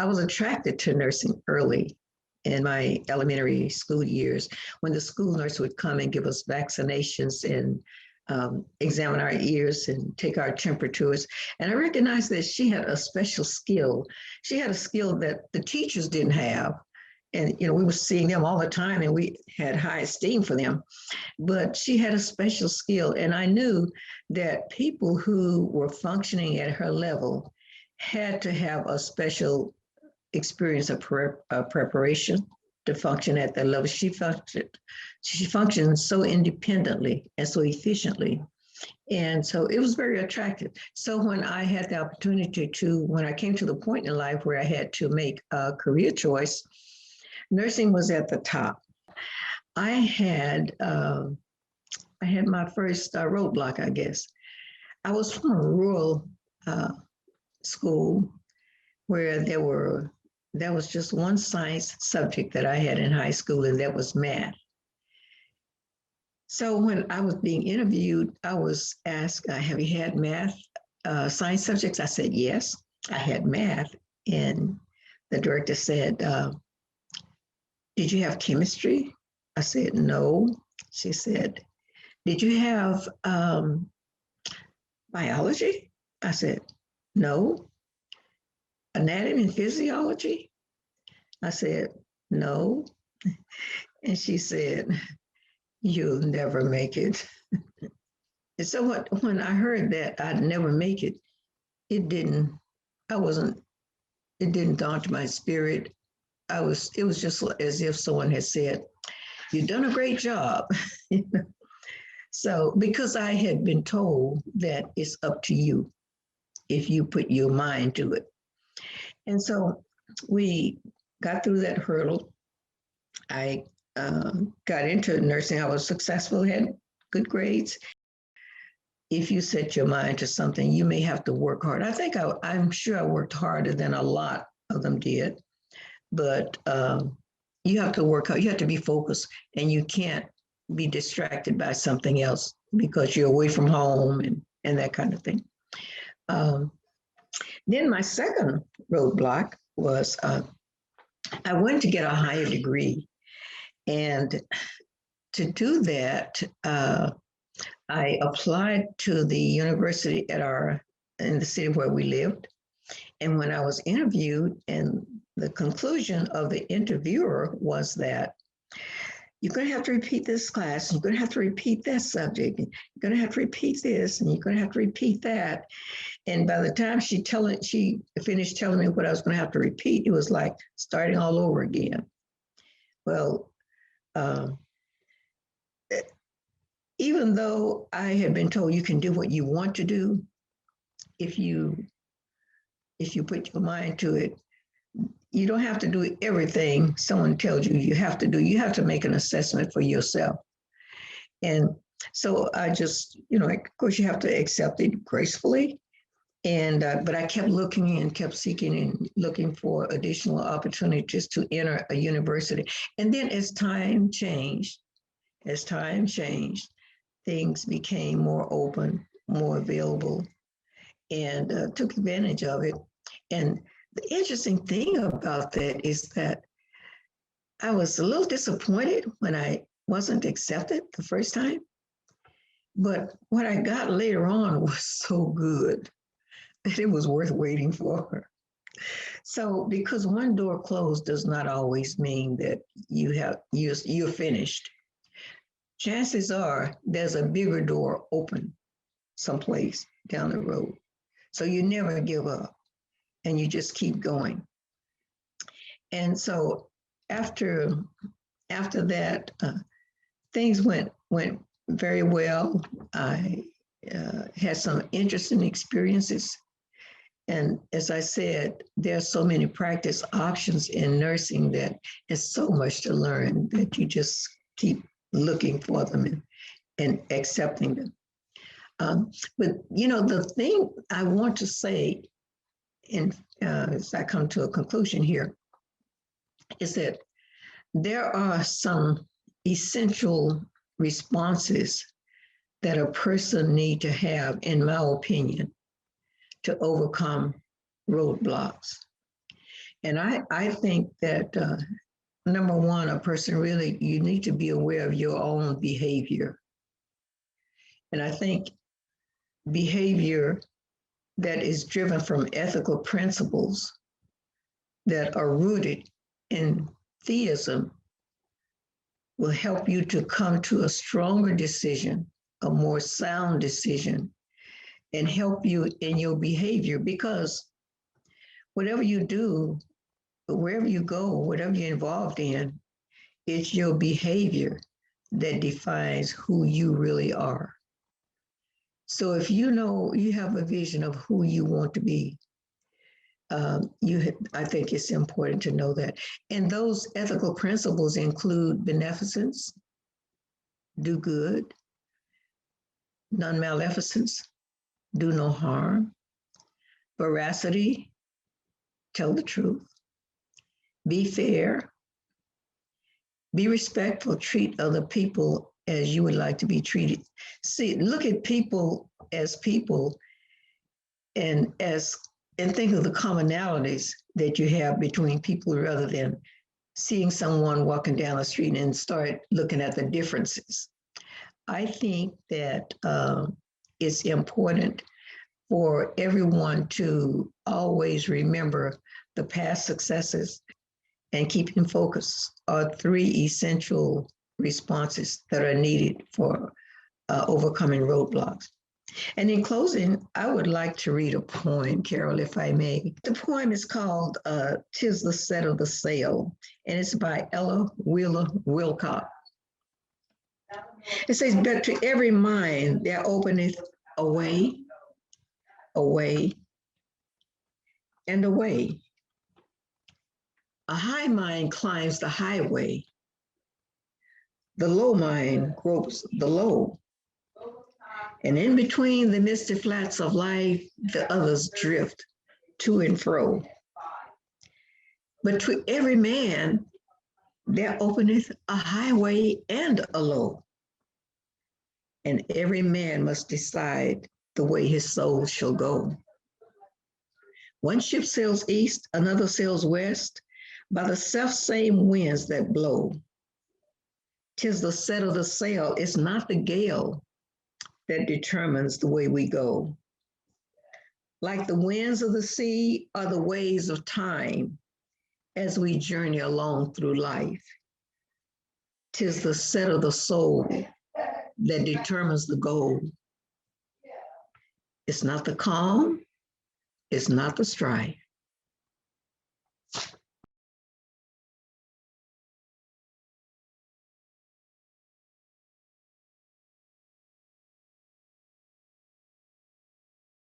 I was attracted to nursing early in my elementary school years when the school nurse would come and give us vaccinations and examine our ears and take our temperatures. And I recognized that she had a special skill. She had a skill that the teachers didn't have. And, you know, we were seeing them all the time and we had high esteem for them. But she had a special skill. And I knew that people who were functioning at her level had to have a special experience of preparation to function at that level. She functioned so independently and so efficiently. And so it was very attractive. So when I had the opportunity to, when I came to the point in life where I had to make a career choice, nursing was at the top. I had my first roadblock, I guess. I was from a rural school where there was just one science subject that I had in high school, and that was math. So when I was being interviewed, I was asked, have you had math science subjects? I said, yes, I had math. And the director said, did you have chemistry? I said, no. She said, did you have biology? I said, no. Anatomy and physiology? I said, no. And she said, you'll never make it. And so when I heard that I'd never make it, it didn't daunt my spirit. It was just as if someone had said, you've done a great job. So because I had been told that it's up to you if you put your mind to it. And so we got through that hurdle. I got into nursing. I was successful, had good grades. If you set your mind to something, you may have to work hard. I'm sure I worked harder than a lot of them did, but you have to work hard. You have to be focused, and you can't be distracted by something else because you're away from home and that kind of thing. Then my second roadblock was I wanted to get a higher degree. And to do that, I applied to the university in the city where we lived. And when I was interviewed, and the conclusion of the interviewer was that you're going to have to repeat this class, you're going to have to repeat that subject, you're going to have to repeat this, and you're going to have to repeat that. And by the time she finished telling me what I was going to have to repeat, it was like starting all over again. Well, even though I had been told you can do what you want to do, if you put your mind to it, you don't have to do everything someone tells you you have to do. You have to make an assessment for yourself. And so I just, of course you have to accept it gracefully. And, but I kept looking and kept seeking and looking for additional opportunities to enter a university. And then as time changed, things became more open, more available, and took advantage of it. And the interesting thing about that is that I was a little disappointed when I wasn't accepted the first time, but what I got later on was so good that it was worth waiting for. So because one door closed does not always mean that you're finished. Chances are there's a bigger door open someplace down the road. So you never give up and you just keep going. And so after that, things went very well. I had some interesting experiences. And as I said, there's so many practice options in nursing that there's so much to learn that you just keep looking for them and accepting them. But the thing I want to say, as I come to a conclusion here, is that there are some essential responses that a person needs to have, in my opinion, to overcome roadblocks. And I think that number one, a person really, you need to be aware of your own behavior. And I think behavior that is driven from ethical principles that are rooted in theism will help you to come to a stronger decision, a more sound decision, and help you in your behavior. Because whatever you do, wherever you go, whatever you're involved in, it's your behavior that defines who you really are. So if you know you have a vision of who you want to be, I think it's important to know that. And those ethical principles include beneficence, do good, non-maleficence, do no harm, veracity, tell the truth, be fair, be respectful, treat other people as you would like to be treated. See, look at people and think of the commonalities that you have between people rather than seeing someone walking down the street and start looking at the differences. I think that it's important for everyone to always remember the past successes and keeping focus are three essential responses that are needed for overcoming roadblocks. And in closing, I would like to read a poem, Carol, if I may. The poem is called "'Tis the Set of the Sail," and it's by Ella Wheeler Wilcox. It says, "But to every mind there openeth a way, and a way. A high mind climbs the highway. The low mind gropes the low. And in between the misty flats of life, the others drift to and fro. But to every man there openeth a highway and a low. And every man must decide the way his soul shall go. One ship sails east, another sails west, by the self-same winds that blow. 'Tis the set of the sail, it's not the gale that determines the way we go. Like the winds of the sea are the waves of time as we journey along through life. 'Tis the set of the soul that determines the goal. It's not the calm, it's not the strife,